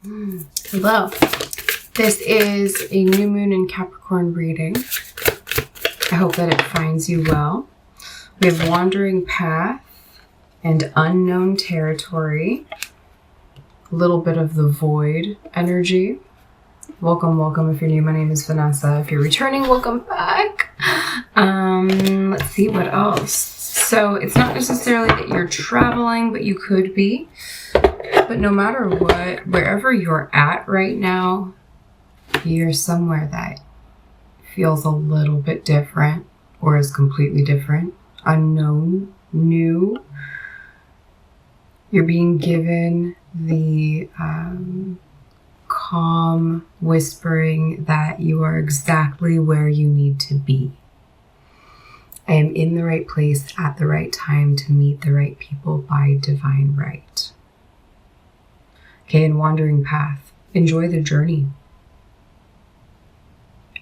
Hello. This is a new moon in Capricorn reading. I hope that it finds you well. We have wandering path and unknown territory. A little bit of the void energy. Welcome, welcome. If you're new, my name is Vanessa. If you're returning, welcome back. Let's see what else. So it's not necessarily that you're traveling, but you could be. But no matter what, wherever you're at right now, you're somewhere that feels a little bit different or is completely different, unknown, new. You're being given the calm whispering that you are exactly where you need to be. I am in the right place at the right time to meet the right people by divine right. Okay, in wandering path, enjoy the journey.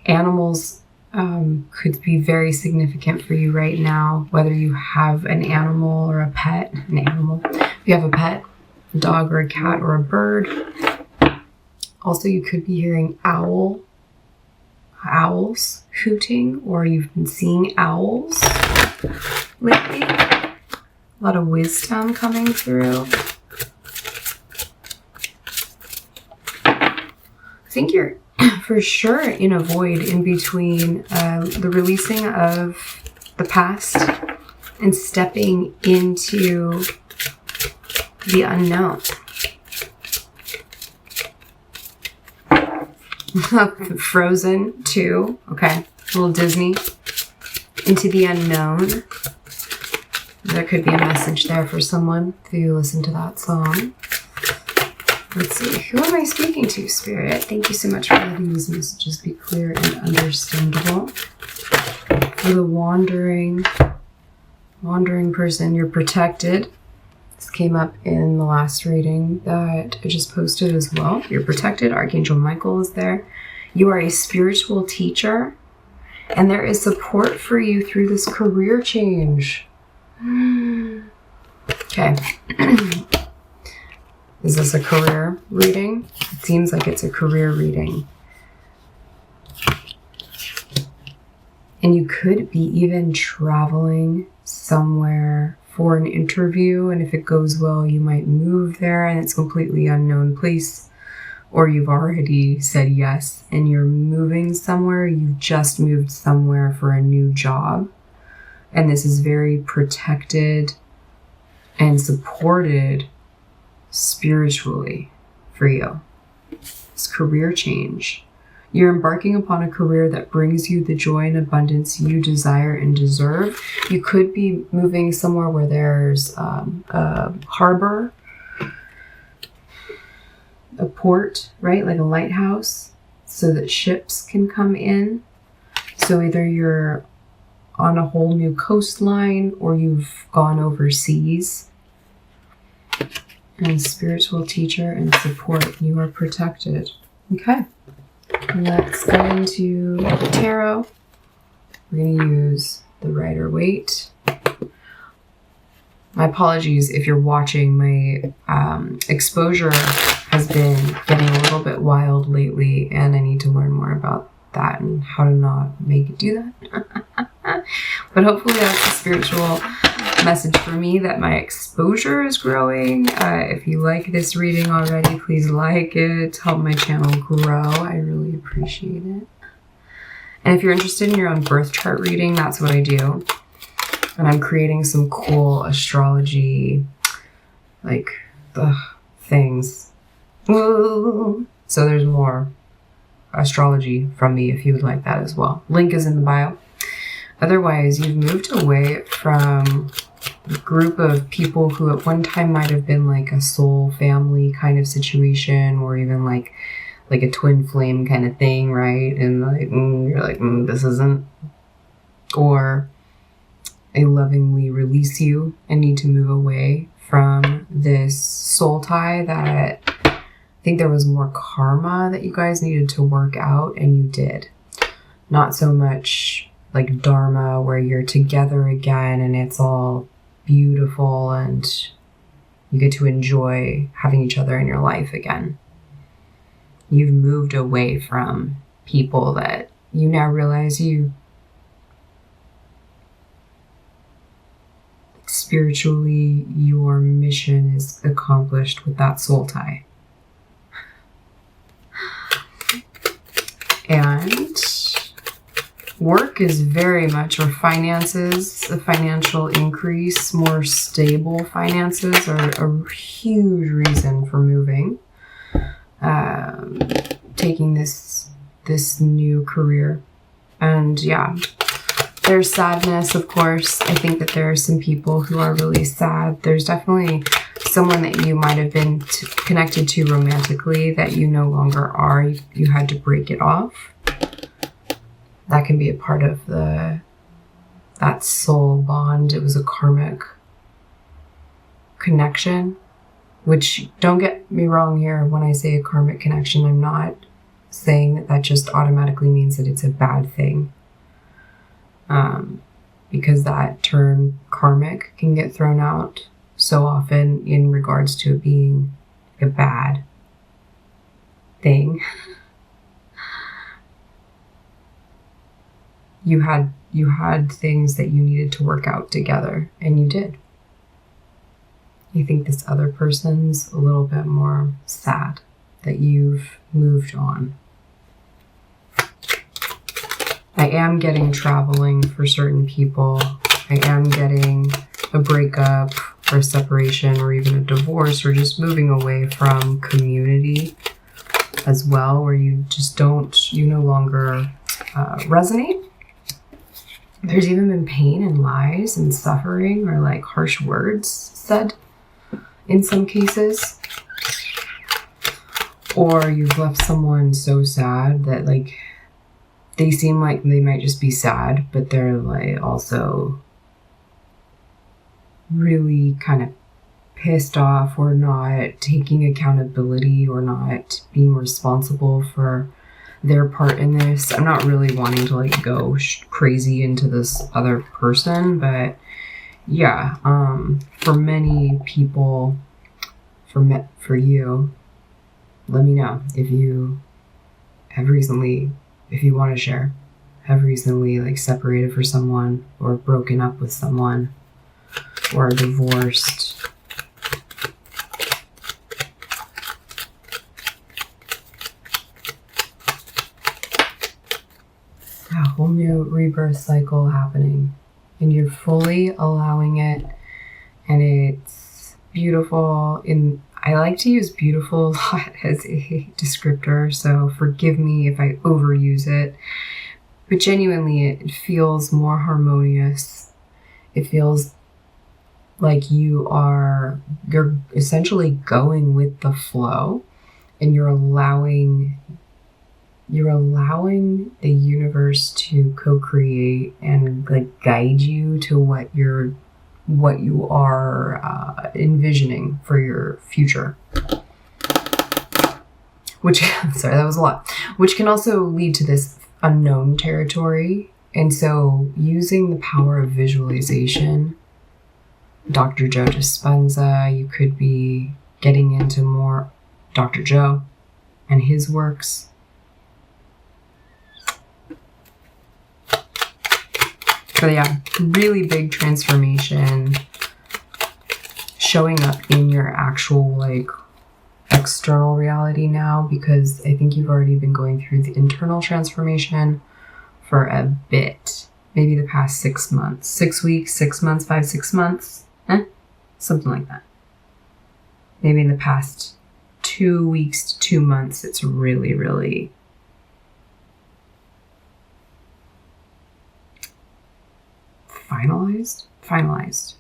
Animals could be very significant for you right now, whether you have an animal or a pet. If you have a pet, a dog or a cat or a bird. Also, you could be hearing owls hooting, or you've been seeing owls lately. A lot of wisdom coming through. I think you're for sure in a void in between the releasing of the past and stepping into the unknown. Frozen too. Okay. A little Disney. Into the unknown. There could be a message there for someone if you listen to that song. Let's see. Who am I speaking to, Spirit? Thank you so much for letting these messages be clear and understandable. For the wandering person, you're protected. This came up in the last reading that I just posted as well. You're protected. Archangel Michael is there. You are a spiritual teacher, and there is support for you through this career change. Okay. Is this a career reading? It seems like it's a career reading. And you could be even traveling somewhere for an interview, and if it goes well, you might move there and it's a completely unknown place, or you've already said yes and you're moving somewhere. You've just moved somewhere for a new job, and this is very protected and supported spiritually for you. This career change. You're embarking upon a career that brings you the joy and abundance you desire and deserve. You could be moving somewhere where there's a harbor, a port, right? Like a lighthouse, so that ships can come in. So either you're on a whole new coastline or you've gone overseas. And spiritual teacher and support. You are protected. Okay. Let's go into the tarot. We're going to use the Rider-Waite. My apologies if you're watching. My exposure has been getting a little bit wild lately, and I need to learn more about that and how to not make it do that. But hopefully that's a spiritual message for me that my exposure is growing. If you like this reading already, please like it. Help my channel grow. I really appreciate it. And if you're interested in your own birth chart reading, that's what I do. And I'm creating some cool astrology, things. Woo! So there's more astrology from me if you would like that as well. Link is in the bio. Otherwise, you've moved away from a group of people who at one time might have been like a soul family kind of situation, or even like a twin flame kind of thing, right? And you're like, this isn't. Or I lovingly release you and need to move away from this soul tie that I think there was more karma that you guys needed to work out, and you did. Not so much like dharma where you're together again and it's all beautiful and you get to enjoy having each other in your life again. You've moved away from people that you now realize spiritually, your mission is accomplished with that soul tie. And work is very much, or finances, a financial increase, more stable finances are a huge reason for moving. Taking this new career. And yeah, there's sadness, of course. I think that there are some people who are really sad. There's definitely someone that you might have been connected to romantically that you no longer are. You had to break it off. That can be a part of that soul bond. It was a karmic connection, which, don't get me wrong here, when I say a karmic connection, I'm not saying that just automatically means that it's a bad thing. Because that term karmic can get thrown out so often in regards to it being a bad thing. You had things that you needed to work out together, and you did. You think this other person's a little bit more sad that you've moved on. I am getting traveling for certain people. I am getting a breakup or a separation or even a divorce, or just moving away from community as well, where you just you no longer resonate. There's even been pain and lies and suffering, or like harsh words said in some cases. Or you've left someone so sad that like they seem like they might just be sad, but they're like also really kind of pissed off, or not taking accountability, or not being responsible for their part in this. I'm not really wanting to like go crazy into this other person, but yeah, for many people, for you, let me know if you have recently, if you want to share, have recently like separated for someone, or broken up with someone, or divorced. A whole new rebirth cycle happening, and you're fully allowing it, and it's beautiful. I like to use beautiful a lot as a descriptor, so forgive me if I overuse it, but genuinely it feels more harmonious. It feels like you're essentially going with the flow, and you're allowing the universe to co-create and like guide you to what you are envisioning for your future. Which, sorry, that was a lot. Which can also lead to this unknown territory. And so using the power of visualization, Dr. Joe Dispenza, you could be getting into more Dr. Joe and his works. So yeah, really big transformation showing up in your actual like external reality now, because I think you've already been going through the internal transformation for a bit. Maybe the past 6 months, 6 weeks, 6 months, 6 months, something like that. Maybe in the past 2 weeks to 2 months, it's really, really finalized.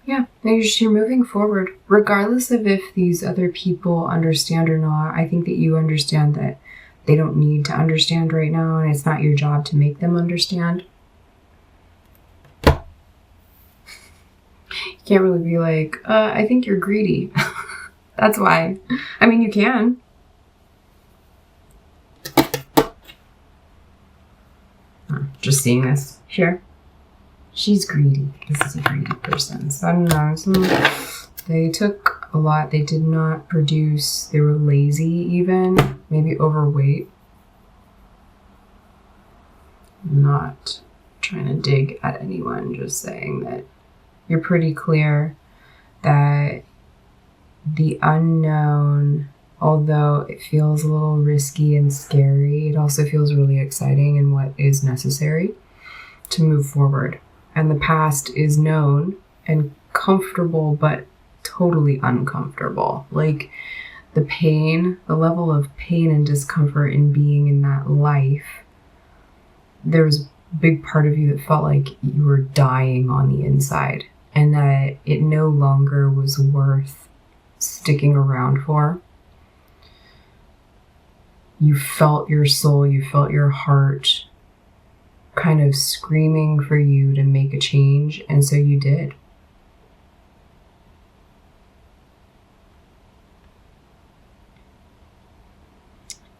Yeah, you're moving forward, regardless of if these other people understand or not. I think that you understand that they don't need to understand right now, and it's not your job to make them understand. You can't really be like, I think you're greedy. That's why. I mean, you can. Just seeing this here. She's greedy. This is a greedy person. So I don't know. They took a lot. They did not produce. They were lazy even, maybe overweight. I'm not trying to dig at anyone, just saying that you're pretty clear that the unknown, although it feels a little risky and scary, it also feels really exciting and what is necessary to move forward. And the past is known and comfortable, but totally uncomfortable. Like the pain, the level of pain and discomfort in being in that life, there was a big part of you that felt like you were dying on the inside and that it no longer was worth sticking around for. You felt your soul, you felt your heart kind of screaming for you to make a change, and so you did.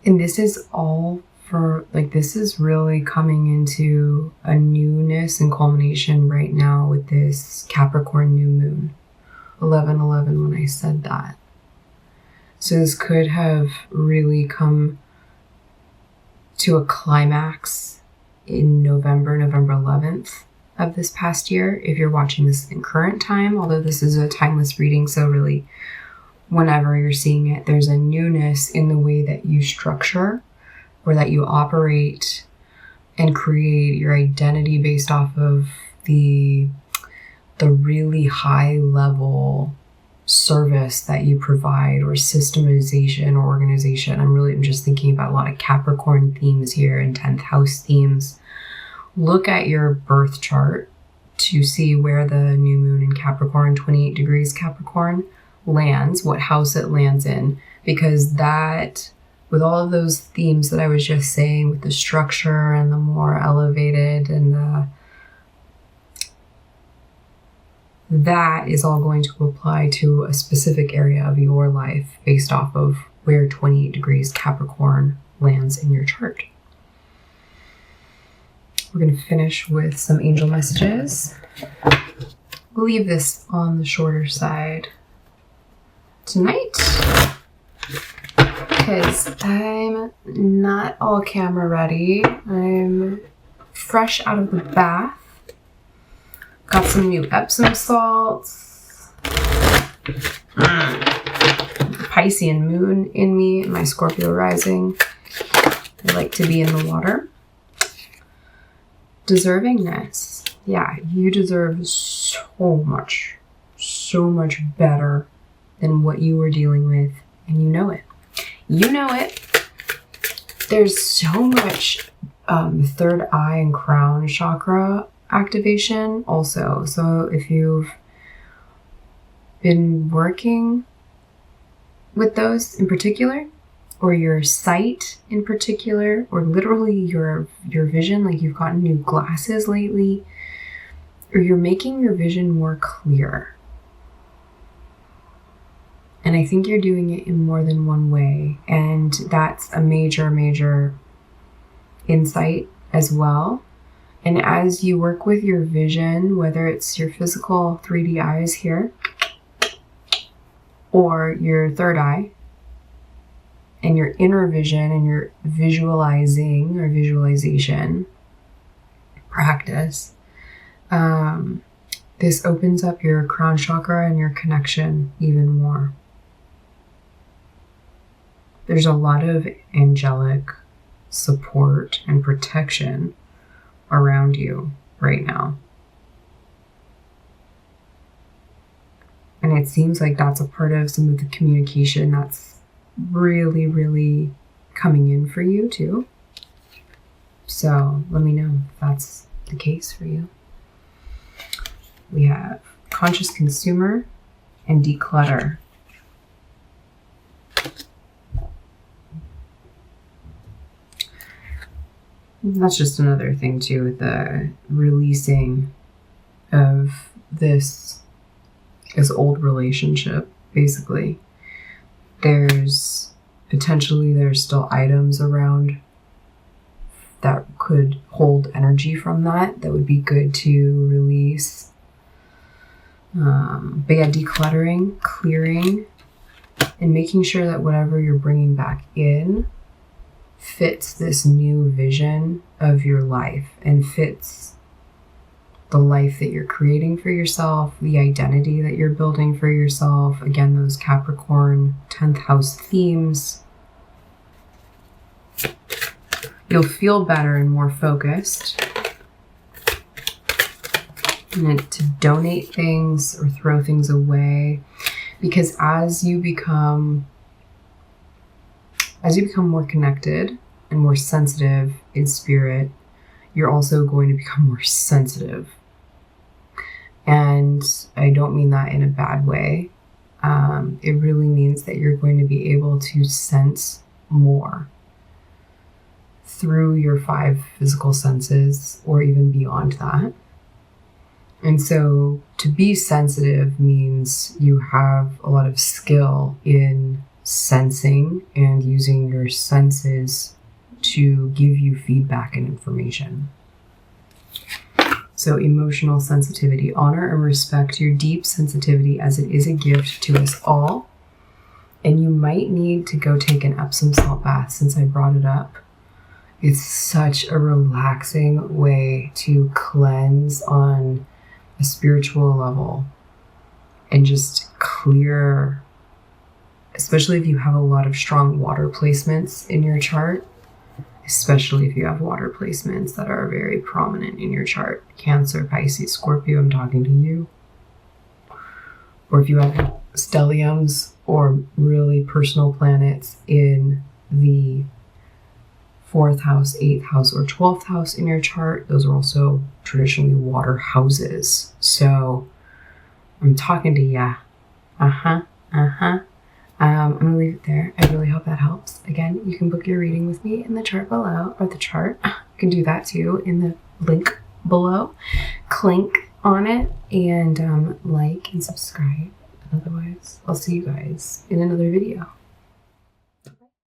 And this is all for, like, this is really coming into a newness and culmination right now with this Capricorn new moon. 11/11 when I said that. So this could have really come to a climax in November 11th of this past year. If you're watching this in current time, although this is a timeless reading, so really whenever you're seeing it, there's a newness in the way that you structure or that you operate and create your identity based off of the really high level service that you provide, or systematization or organization. I'm just thinking about a lot of Capricorn themes here and 10th house themes. Look at your birth chart to see where the new moon in Capricorn, 28 degrees Capricorn, lands, what house it lands in, because that, with all of those themes that I was just saying, with the structure and the more elevated and that is all going to apply to a specific area of your life based off of where 28 degrees Capricorn lands in your chart. We're going to finish with some angel messages. We'll leave this on the shorter side tonight because I'm not all camera ready. I'm fresh out of the bath. Got some new Epsom salts. Piscean moon in me, my Scorpio rising. I like to be in the water. Deservingness. Yeah, you deserve so much better than what you were dealing with, and you know it. You know it. There's so much third eye and crown chakra activation also. So if you've been working with those in particular, or your sight in particular, or literally your vision, like you've gotten new glasses lately, or you're making your vision more clear. And I think you're doing it in more than one way, and that's a major insight as well. And as you work with your vision, whether it's your physical 3D eyes here, or your third eye, and your inner vision and your visualizing or visualization practice, this opens up your crown chakra and your connection even more. There's a lot of angelic support and protection around you right now. And it seems like that's a part of some of the communication that's really coming in for you too. So let me know if that's the case for you. We have conscious consumer and declutter. That's just another thing too with the releasing of this old relationship. Basically, there's still items around that could hold energy from that would be good to release. But yeah, decluttering, clearing, and making sure that whatever you're bringing back in fits this new vision of your life and fits the life that you're creating for yourself, the identity that you're building for yourself. Again, those Capricorn 10th house themes. You'll feel better and more focused. And to donate things or throw things away, because as you become more connected and more sensitive in spirit, you're also going to become more sensitive. And I don't mean that in a bad way. It really means that you're going to be able to sense more through your 5 physical senses or even beyond that. And so to be sensitive means you have a lot of skill in sensing and using your senses to give you feedback and information. So emotional sensitivity, honor and respect your deep sensitivity as it is a gift to us all. And you might need to go take an Epsom salt bath since I brought it up. It's such a relaxing way to cleanse on a spiritual level and just clear, especially if you have a lot of strong water placements in your chart, especially if you have water placements that are very prominent in your chart. Cancer, Pisces, Scorpio, I'm talking to you. Or if you have stelliums or really personal planets in the 4th house, 8th house, or 12th house in your chart, those are also traditionally water houses. So I'm talking to ya. I'm gonna leave it there. I really hope that helps. Again, you can book your reading with me in the chart below, or the chart. You can do that too in the link below. Click on it and like and subscribe. Otherwise, I'll see you guys in another video.